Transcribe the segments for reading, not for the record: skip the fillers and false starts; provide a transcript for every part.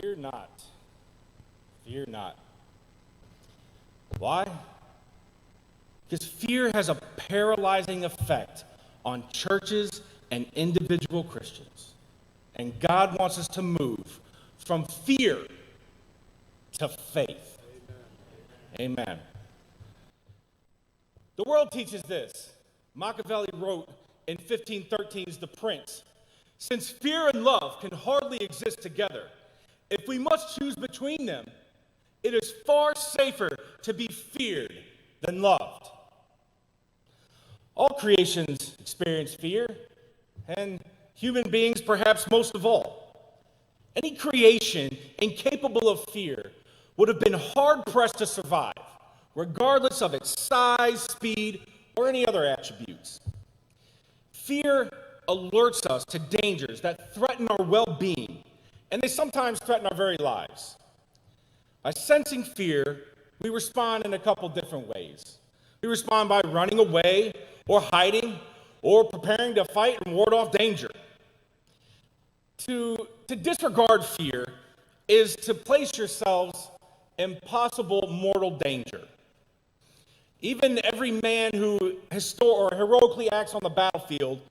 Fear not. Fear not. Why? Because fear has a paralyzing effect on churches and individual Christians. And God wants us to move from fear to faith. Amen. The world teaches this. Machiavelli wrote in 1513's The Prince, "Since fear and love can hardly exist together, if we must choose between them, it is far safer to be feared than loved." All creations experience fear, and human beings perhaps most of all. Any creation incapable of fear would have been hard-pressed to survive, regardless of its size, speed, or any other attributes. Fear alerts us to dangers that threaten our well-being, and they sometimes threaten our very lives. By sensing fear, we respond in a couple different ways. We respond by running away, or hiding, or preparing to fight and ward off danger. To disregard fear is to place yourselves in possible mortal danger. Even every man who heroically acts on the battlefield,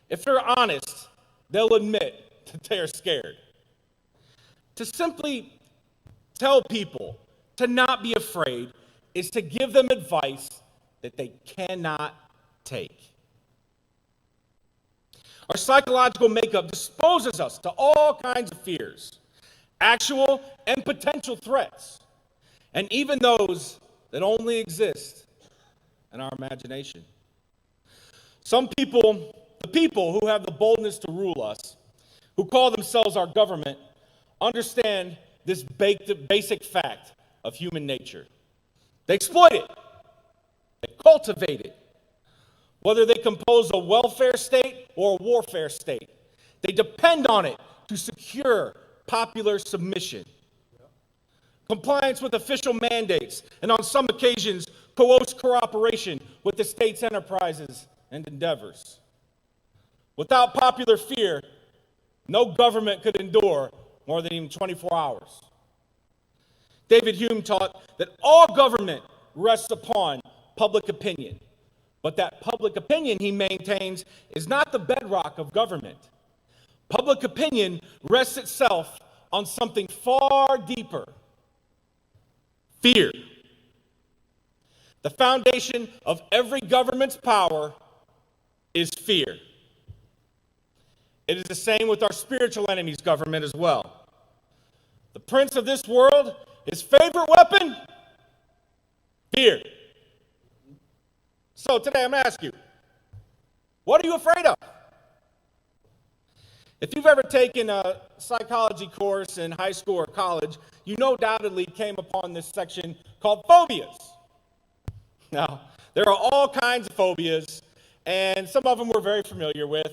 if they're honest, they'll admit that they are scared. To simply tell people to not be afraid is to give them advice that they cannot take. Our psychological makeup disposes us to all kinds of fears, actual and potential threats, and even those that only exist in our imagination. Some people, the people who have the boldness to rule us, who call themselves our government, understand this basic fact of human nature. They exploit it. They cultivate it. Whether they compose a welfare state or a warfare state, they depend on it to secure popular submission, compliance with official mandates, and on some occasions, coerced cooperation with the state's enterprises and endeavors. Without popular fear, no government could endure more than even 24 hours. David Hume taught that all government rests upon public opinion, but that public opinion, he maintains, is not the bedrock of government. Public opinion rests itself on something far deeper: fear. The foundation of every government's power is fear. It is the same with our spiritual enemy's government as well. The prince of this world, his favorite weapon? Fear. So today I'm going to ask you, what are you afraid of? If you've ever taken a psychology course in high school or college, you no doubtedly came upon this section called phobias. Now, there are all kinds of phobias, and some of them we're very familiar with.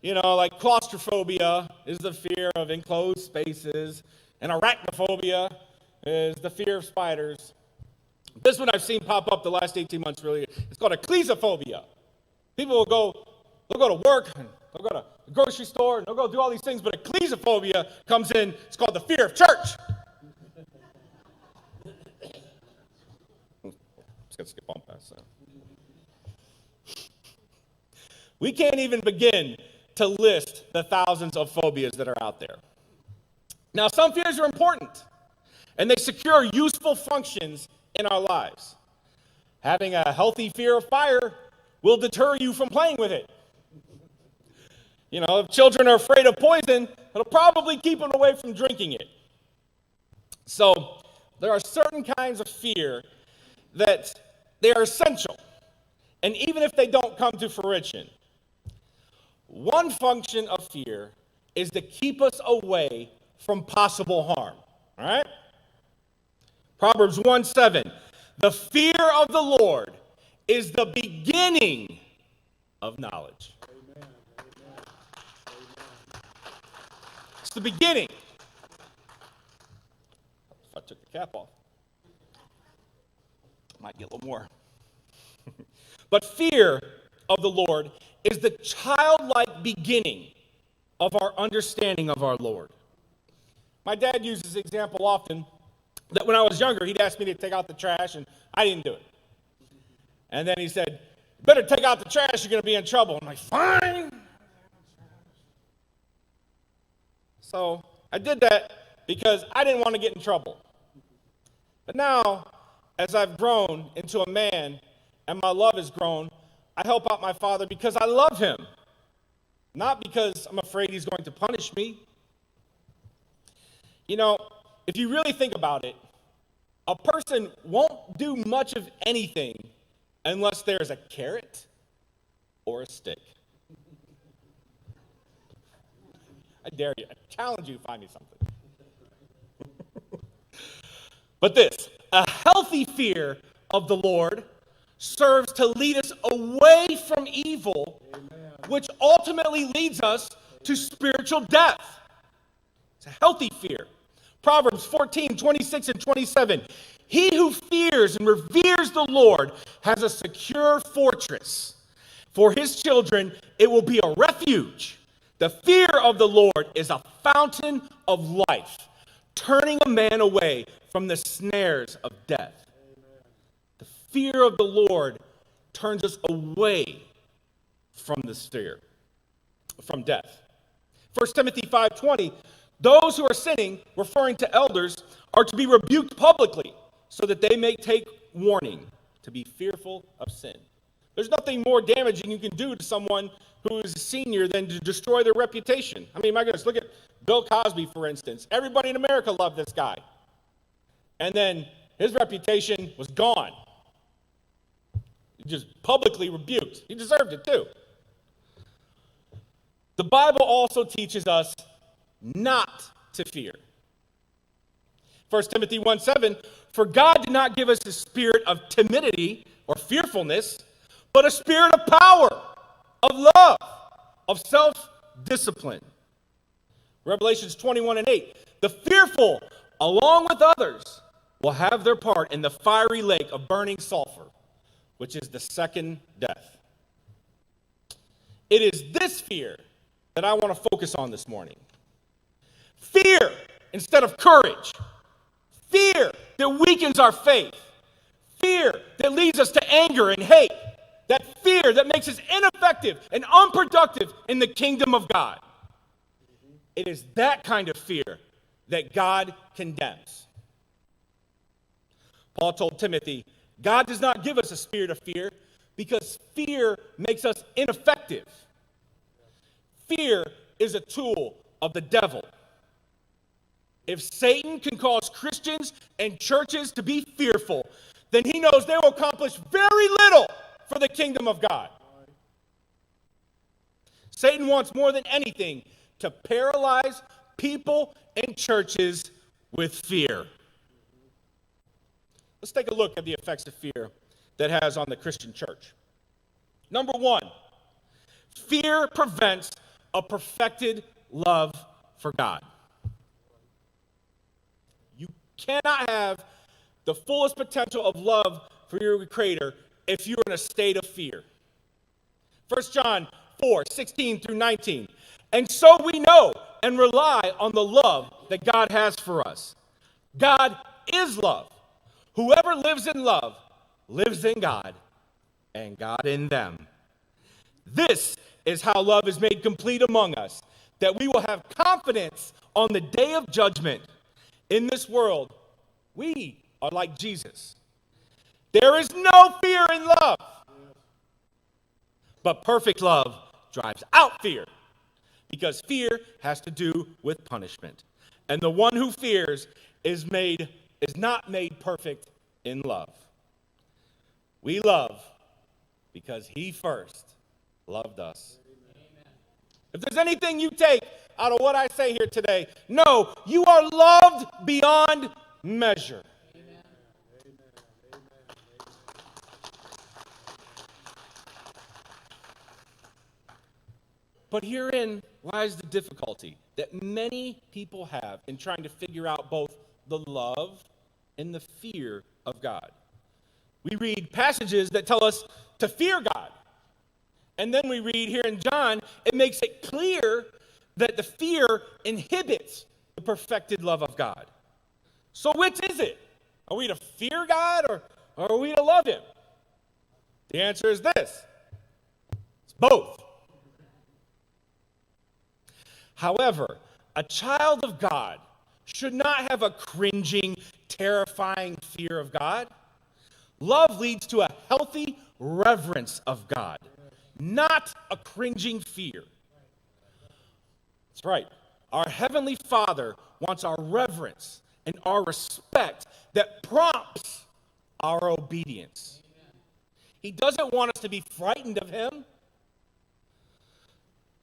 You know, like claustrophobia is the fear of enclosed spaces, and arachnophobia is the fear of spiders. This one I've seen pop up the last 18 months, really. It's called ecclesiophobia. People they'll go to work, and they'll go to the grocery store, and they'll go do all these things, but ecclesiophobia comes in. It's called the fear of church. Just gonna skip on past that. We can't even begin to list the thousands of phobias that are out there. Now, some fears are important, and they secure useful functions in our lives. Having a healthy fear of fire will deter you from playing with it. You know, if children are afraid of poison, it'll probably keep them away from drinking it. So, there are certain kinds of fear that they are essential, and even if they don't come to fruition, one function of fear is to keep us away from possible harm. All right? Proverbs 1:7, the fear of the Lord is the beginning of knowledge. Amen. Amen. It's the beginning. If I took the cap off, I might get a little more. But fear of the Lord is the childlike beginning of our understanding of our Lord. My dad uses this example often, that when I was younger, he'd ask me to take out the trash, and I didn't do it. And then he said, better take out the trash, you're going to be in trouble. I'm like, fine. So I did that because I didn't want to get in trouble. But now, as I've grown into a man and my love has grown, I help out my father because I love him, not because I'm afraid he's going to punish me. You know, if you really think about it, a person won't do much of anything unless there's a carrot or a stick. I dare you. I challenge you to find me something. But this, a healthy fear of the Lord serves to lead us away from evil, which ultimately leads us to spiritual death. It's a healthy fear. Proverbs 14, 26 and 27. He who fears and reveres the Lord has a secure fortress. For his children, it will be a refuge. The fear of the Lord is a fountain of life, turning a man away from the snares of death. The fear of the Lord turns us away from this fear, from death. 1 Timothy 5:20, those who are sinning, referring to elders, are to be rebuked publicly so that they may take warning, to be fearful of sin. There's nothing more damaging you can do to someone who is a senior than to destroy their reputation. I mean, my goodness, look at Bill Cosby, for instance. Everybody in America loved this guy. And then his reputation was gone. He just publicly rebuked. He deserved it too. The Bible also teaches us not to fear. 1 Timothy 1:7, for God did not give us a spirit of timidity or fearfulness, but a spirit of power, of love, of self-discipline. Revelations 21:8, the fearful, along with others, will have their part in the fiery lake of burning sulfur, which is the second death. It is this fear that I want to focus on this morning. Fear instead of courage. Fear that weakens our faith. Fear that leads us to anger and hate. That fear that makes us ineffective and unproductive in the kingdom of God. It is that kind of fear that God condemns. Paul told Timothy, God does not give us a spirit of fear because fear makes us ineffective. Fear is a tool of the devil. If Satan can cause Christians and churches to be fearful, then he knows they will accomplish very little for the kingdom of God. Satan wants more than anything to paralyze people and churches with fear. Let's take a look at the effects of fear that has on the Christian church. Number one, fear prevents a perfected love for God. You cannot have the fullest potential of love for your Creator if you're in a state of fear. 1 John 4:16 through 19. And so we know and rely on the love that God has for us. God is love. Whoever lives in love lives in God, and God in them. This is how love is made complete among us, that we will have confidence on the day of judgment. In this world, we are like Jesus. There is no fear in love, but perfect love drives out fear, because fear has to do with punishment. And the one who fears is not made perfect in love. We love because he first loved us. Amen. If there's anything you take out of what I say here today, no, you are loved beyond measure. Amen. But herein lies the difficulty that many people have in trying to figure out both the love and the fear of God. We read passages that tell us to fear God. And then we read here in John, it makes it clear that the fear inhibits the perfected love of God. So which is it? Are we to fear God or are we to love him? The answer is this. It's both. However, a child of God should not have a cringing, terrifying fear of God. Love leads to a healthy reverence of God, not a cringing fear. That's right. Our Heavenly Father wants our reverence and our respect that prompts our obedience. He doesn't want us to be frightened of him.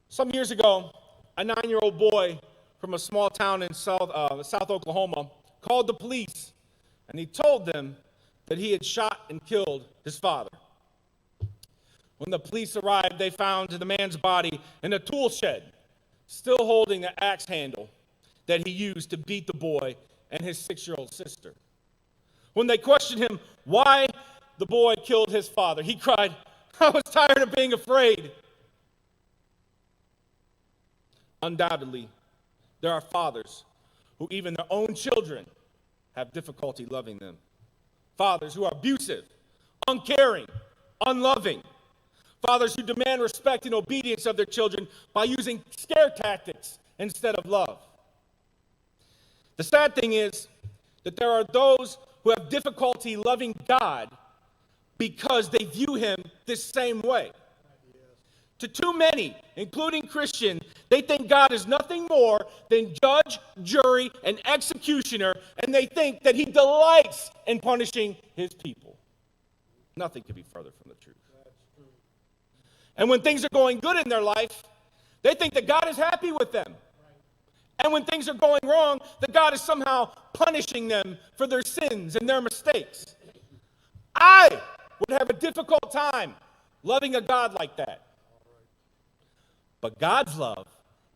Some years ago, a 9-year-old boy from a small town in South Oklahoma called the police, and he told them that he had shot and killed his father. When the police arrived, they found the man's body in a tool shed, still holding the axe handle that he used to beat the boy and his 6-year-old sister. When they questioned him why the boy killed his father, he cried, "I was tired of being afraid." Undoubtedly, there are fathers who even their own children have difficulty loving them. Fathers who are abusive, uncaring, unloving. Fathers who demand respect and obedience of their children by using scare tactics instead of love. The sad thing is that there are those who have difficulty loving God because they view him this same way. To too many, including Christians, they think God is nothing more than judge, jury, and executioner, and they think that he delights in punishing his people. Nothing could be further from the truth. And when things are going good in their life, they think that God is happy with them. And when things are going wrong, that God is somehow punishing them for their sins and their mistakes. I would have a difficult time loving a God like that. But God's love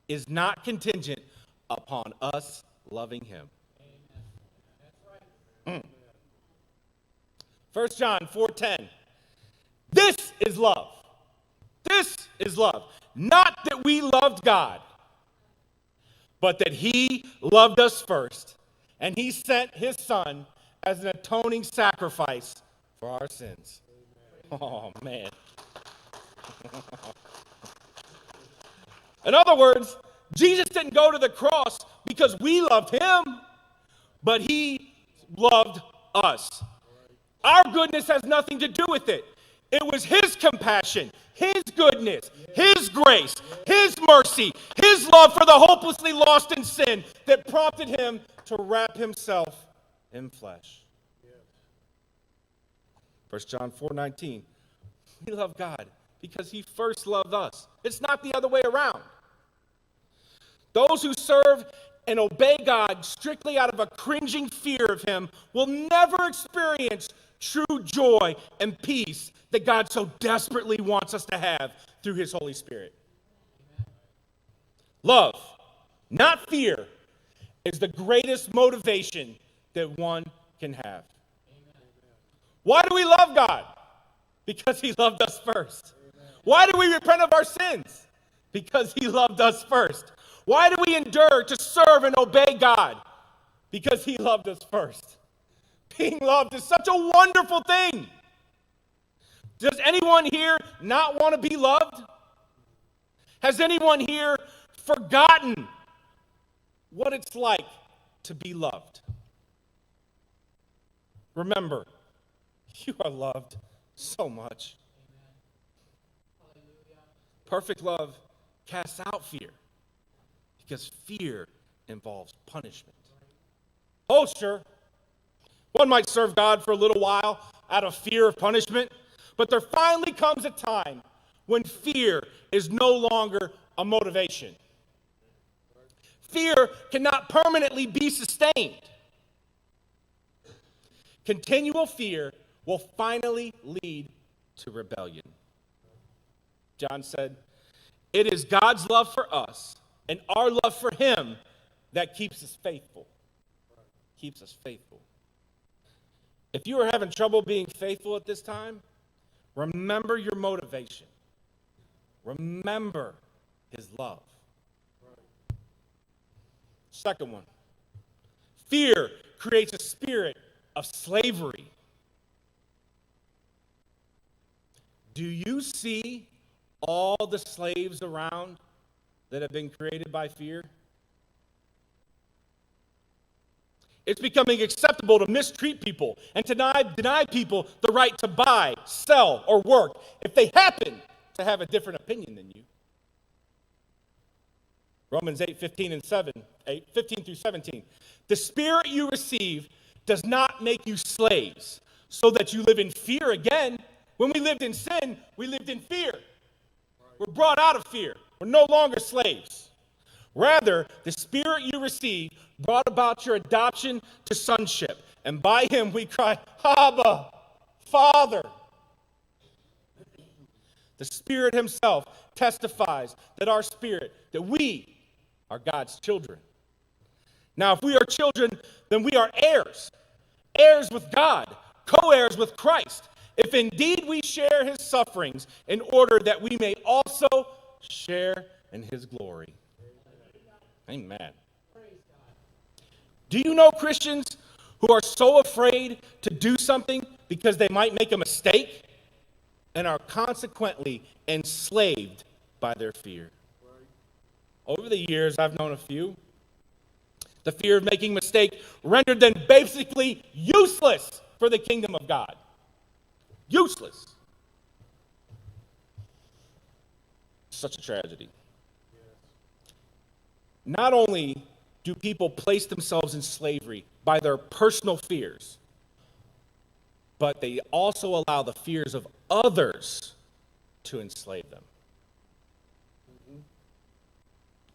is not contingent upon us loving him. 1 John 4:10. This is love. This is love. Not that we loved God, but that he loved us first, and he sent his son as an atoning sacrifice for our sins. Oh, man. In other words, Jesus didn't go to the cross because we loved him, but he loved us. Our goodness has nothing to do with it. It was his compassion, his goodness, his grace, his mercy, his love for the hopelessly lost in sin that prompted him to wrap himself in flesh. 1 John 4:19. We love God because he first loved us. It's not the other way around. Those who serve and obey God strictly out of a cringing fear of him will never experience true joy and peace that God so desperately wants us to have through his Holy Spirit. Love, not fear, is the greatest motivation that one can have. Why do we love God? Because he loved us first. Why do we repent of our sins? Because he loved us first. Why do we endure to serve and obey God? Because he loved us first. Being loved is such a wonderful thing. Does anyone here not want to be loved? Has anyone here forgotten what it's like to be loved? Remember, you are loved so much. Perfect love casts out fear, because fear involves punishment. Oh, sure. One might serve God for a little while out of fear of punishment, but there finally comes a time when fear is no longer a motivation. Fear cannot permanently be sustained. Continual fear will finally lead to rebellion. John said, "It is God's love for us and our love for him that keeps us faithful." Keeps us faithful. If you are having trouble being faithful at this time, remember your motivation. Remember his love. Second one, fear creates a spirit of slavery. Do you see all the slaves around that have been created by fear? It's becoming acceptable to mistreat people and to deny people the right to buy, sell, or work if they happen to have a different opinion than you. Romans 8:15 through 17. The spirit you receive does not make you slaves, so that you live in fear again. When we lived in sin, we lived in fear. We're brought out of fear. We're no longer slaves. Rather, the spirit you receive brought about your adoption to sonship, and by him we cry, Abba, Father. The Spirit himself testifies that our spirit, that we are God's children. Now, if we are children, then we are heirs, heirs with God, co-heirs with Christ, if indeed we share his sufferings, in order that we may also share in his glory. Amen. Do you know Christians who are so afraid to do something because they might make a mistake and are consequently enslaved by their fear? Over the years, I've known a few. The fear of making a mistake rendered them basically useless for the kingdom of God. Useless. Such a tragedy. Not only do people place themselves in slavery by their personal fears, but they also allow the fears of others to enslave them.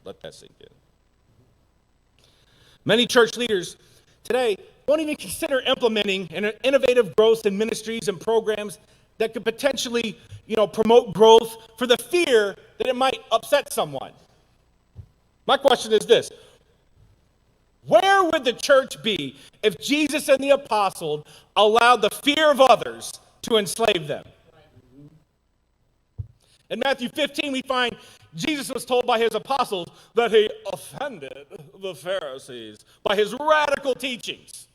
Let that sink in. Many church leaders today don't even consider implementing innovative growth in ministries and programs that could potentially, promote growth for the fear that it might upset someone. My question is this: where would the church be if Jesus and the apostles allowed the fear of others to enslave them? In Matthew 15, we find Jesus was told by his apostles that he offended the Pharisees by his radical teachings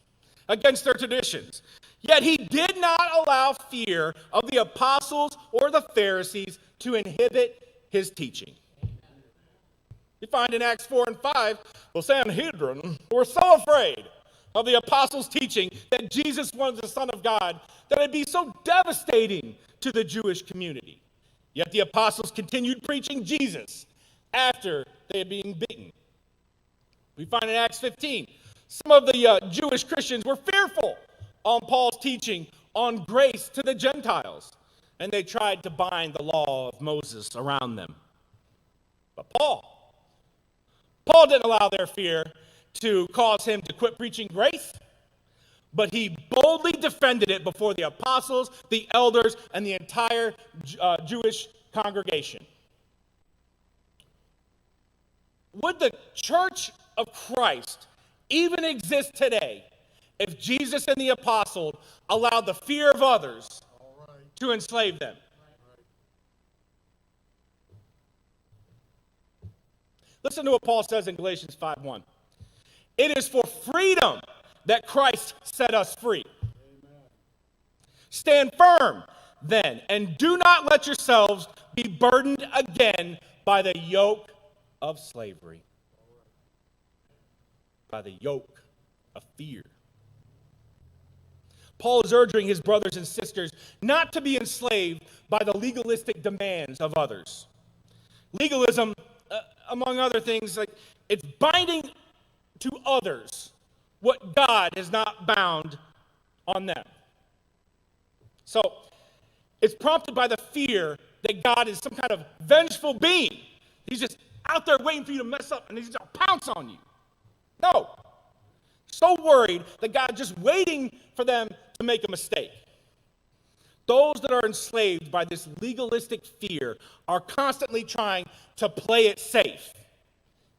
against their traditions. Yet he did not allow fear of the apostles or the Pharisees to inhibit his teaching. You find in Acts 4 and 5, the Sanhedrin were so afraid of the apostles' teaching that Jesus was the Son of God that it'd be so devastating to the Jewish community. Yet the apostles continued preaching Jesus after they had been beaten. We find in Acts 15, some of the Jewish Christians were fearful on Paul's teaching on grace to the Gentiles, and they tried to bind the law of Moses around them. But Paul didn't allow their fear to cause him to quit preaching grace, but he boldly defended it before the apostles, the elders, and the entire Jewish congregation. Would the church of Christ even exist today if Jesus and the apostles allowed the fear of others to enslave them? Listen to what Paul says in Galatians 5:1. It is for freedom that Christ set us free. Amen. Stand firm, then, and do not let yourselves be burdened again by the yoke of slavery. By the yoke of fear. Paul is urging his brothers and sisters not to be enslaved by the legalistic demands of others. Legalism, among other things, it's binding to others what God has not bound on them. So, it's prompted by the fear that God is some kind of vengeful being. He's just out there waiting for you to mess up, and he's going to pounce on you. No. So worried that God's just waiting for them to make a mistake. Those that are enslaved by this legalistic fear are constantly trying to play it safe,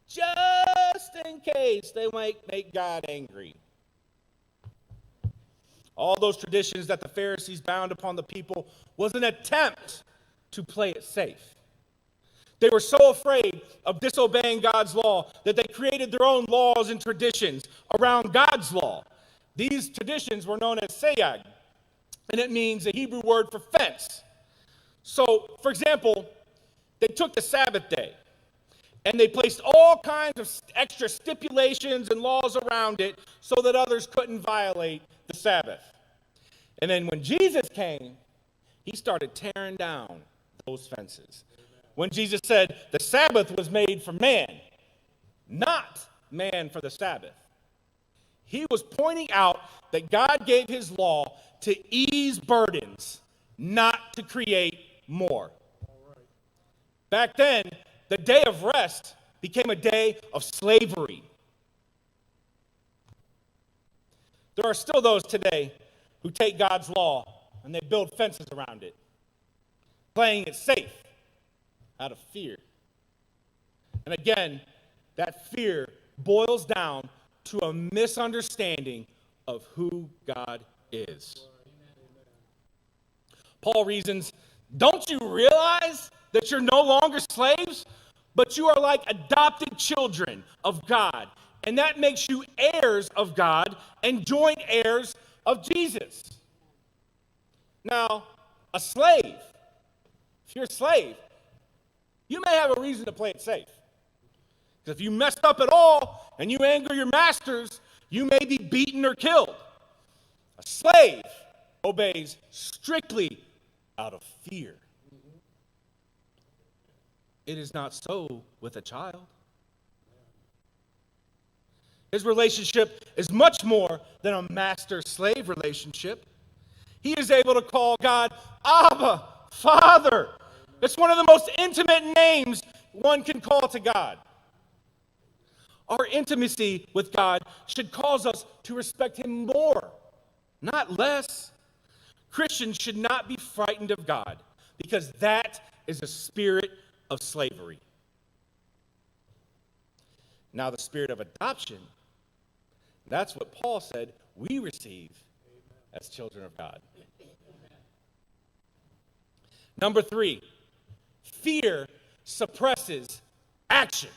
just in case they might make God angry. All those traditions that the Pharisees bound upon the people was an attempt to play it safe. They were so afraid of disobeying God's law that they created their own laws and traditions around God's law. These traditions were known as sayag, and it means a Hebrew word for fence. So, for example, they took the Sabbath day, and they placed all kinds of extra stipulations and laws around it so that others couldn't violate the Sabbath. And then when Jesus came, he started tearing down those fences. When Jesus said the Sabbath was made for man, not man for the Sabbath, he was pointing out that God gave his law to ease burdens, not to create more. Back then, the day of rest became a day of slavery. There are still those today who take God's law and they build fences around it, playing it safe out of fear. And again, that fear boils down to a misunderstanding of who God is. Paul reasons, don't you realize that you're no longer slaves, but you are like adopted children of God, and that makes you heirs of God and joint heirs of Jesus. Now, a slave, if you're a slave, you may have a reason to play it safe. Because if you messed up at all and you anger your masters, you may be beaten or killed. A slave obeys strictly out of fear. It is not so with a child. His relationship is much more than a master-slave relationship. He is able to call God Abba, Father. It's one of the most intimate names one can call to God. Our intimacy with God should cause us to respect him more, not less. Christians should not be frightened of God, because that is a spirit of slavery. Now, the spirit of adoption, that's what Paul said we receive as children of God. Number 3, fear suppresses action.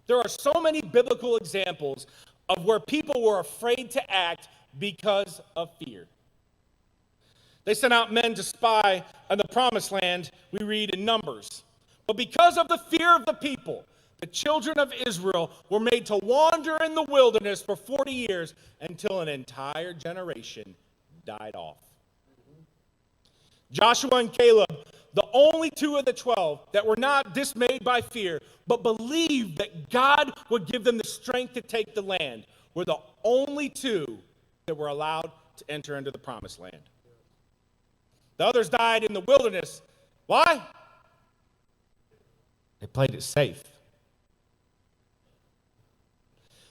There are so many biblical examples of where people were afraid to act because of fear. They sent out men to spy on the promised land, we read in Numbers. But because of the fear of the people, the children of Israel were made to wander in the wilderness for 40 years until an entire generation died off. Joshua and Caleb, the only 2 of the 12 that were not dismayed by fear, but believed that God would give them the strength to take the land, were the only 2 that were allowed to enter into the promised land. The others died in the wilderness. Why? They played it safe.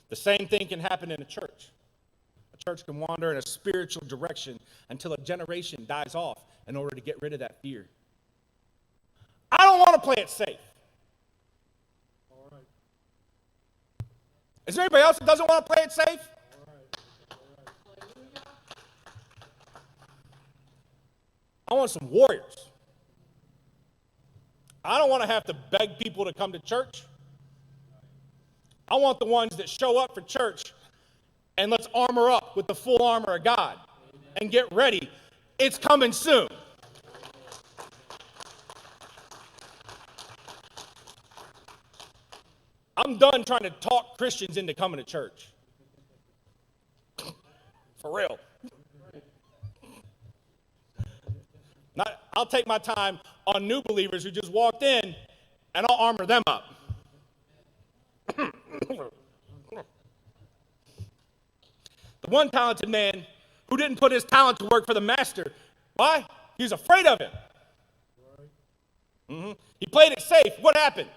The same thing can happen in a church. A church can wander in a spiritual direction until a generation dies off in order to get rid of that fear. I don't want to play it safe. All right. Is there anybody else that doesn't want to play it safe? All right. I want some warriors. I don't want to have to beg people to come to church. I want the ones that show up for church and let's armor up with the full armor of God and get ready. It's coming soon. I'm done trying to talk Christians into coming to church. For real. I'll take my time on new believers who just walked in, and I'll armor them up. The one talented man who didn't put his talent to work for the master. Why? He was afraid of him. He played it safe. What happened?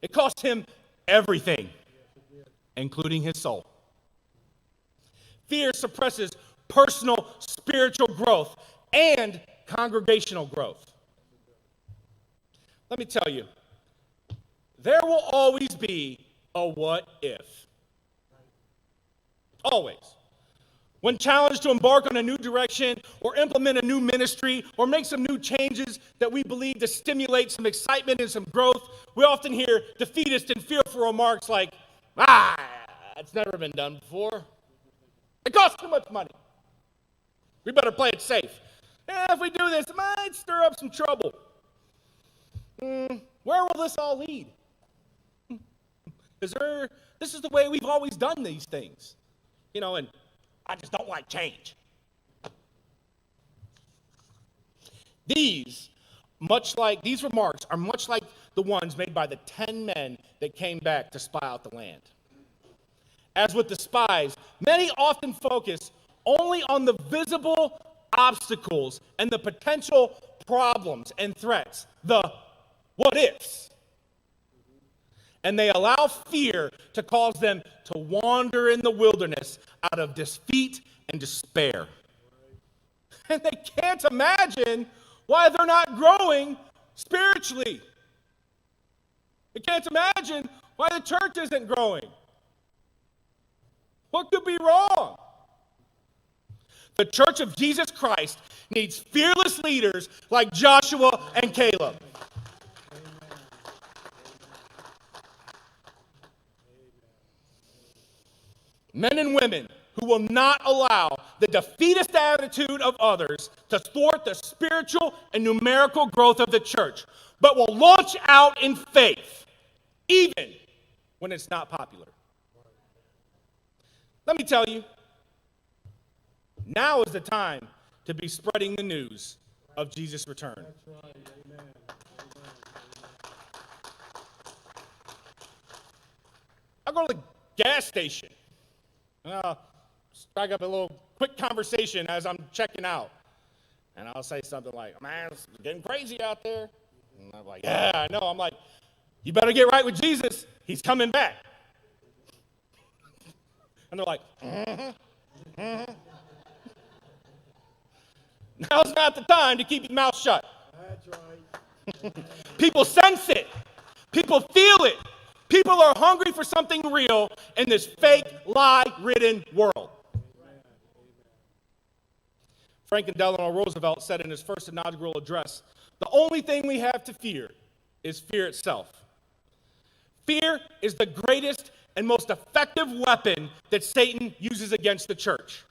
It cost him everything, including his soul. Fear suppresses personal spiritual growth and congregational growth. Let me tell you, there will always be a what if. Always. When challenged to embark on a new direction or implement a new ministry or make some new changes that we believe to stimulate some excitement and some growth, we often hear defeatist and fearful remarks like, it's never been done before. It costs too much money. We better play it safe. If we do this, it might stir up some trouble. Where will this all lead? This is the way we've always done these things. And I just don't like change. These remarks are much like the ones made by the 10 men that came back to spy out the land. As with the spies, many often focus only on the visible obstacles and the potential problems and threats, the what ifs. And they allow fear to cause them to wander in the wilderness out of defeat and despair. And they can't imagine why they're not growing spiritually. They can't imagine why the church isn't growing. What could be wrong? The Church of Jesus Christ needs fearless leaders like Joshua and Caleb. Men and women who will not allow the defeatist attitude of others to thwart the spiritual and numerical growth of the church, but will launch out in faith, even when it's not popular. Let me tell you, now is the time to be spreading the news of Jesus' return. That's right. Amen. I'll go to the gas station. Strike up a little quick conversation as I'm checking out. And I'll say something like, man, it's getting crazy out there. And I'm like, yeah, I know. I'm like, you better get right with Jesus. He's coming back. And they're like, Now's not the time to keep your mouth shut. That's right. People sense it. People feel it. People are hungry for something real in this fake, lie-ridden world. Franklin Delano Roosevelt said in his first inaugural address, the only thing we have to fear is fear itself. Fear is the greatest and most effective weapon that Satan uses against the church.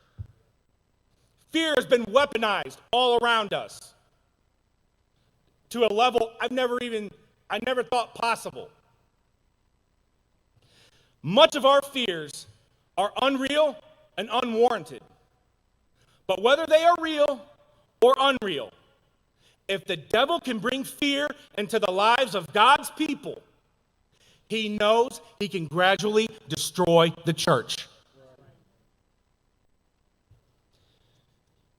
Fear has been weaponized all around us to a level I never thought possible. Much of our fears are unreal and unwarranted. But whether they are real or unreal, if the devil can bring fear into the lives of God's people, he knows he can gradually destroy the church.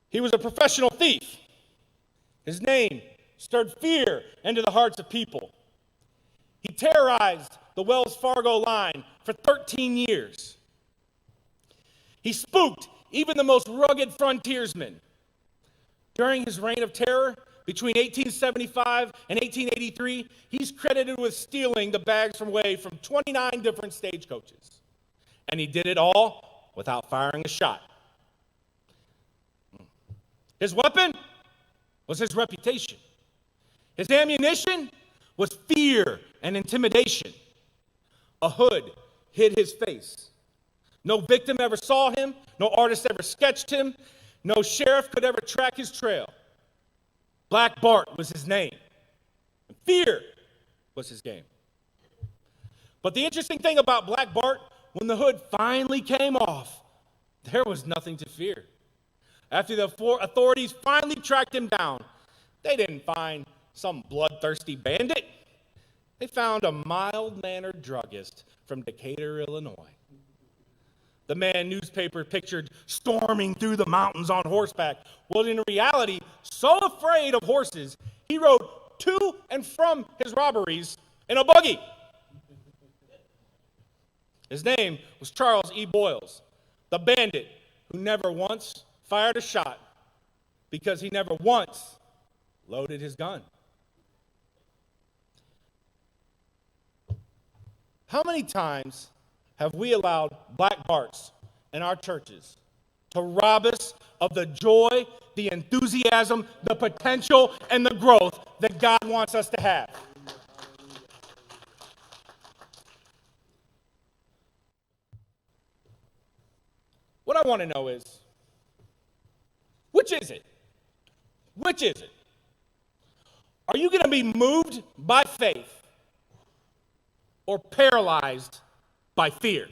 He was a professional thief. His name stirred fear into the hearts of people. He terrorized the Wells Fargo line for 13 years. He spooked even the most rugged frontiersmen. During his reign of terror, between 1875 and 1883, he's credited with stealing the bags away from 29 different stagecoaches. And he did it all without firing a shot. His weapon was his reputation. His ammunition was fear and intimidation. A hood hid his face. No victim ever saw him. No artist ever sketched him. No sheriff could ever track his trail. Black Bart was his name. And fear was his game. But the interesting thing about Black Bart, when the hood finally came off, there was nothing to fear. After the authorities finally tracked him down, they didn't find some bloodthirsty bandit. They found a mild-mannered druggist from Decatur, Illinois. The man newspaper pictured storming through the mountains on horseback. Well, in reality, so afraid of horses, he rode to and from his robberies in a buggy. His name was Charles E. Boyles, the bandit who never once fired a shot because he never once loaded his gun. How many times have we allowed Black Barts in our churches to rob us of the joy, the enthusiasm, the potential, and the growth that God wants us to have. What I want to know is, which is it? Which is it? Are you going to be moved by faith or paralyzed by fear?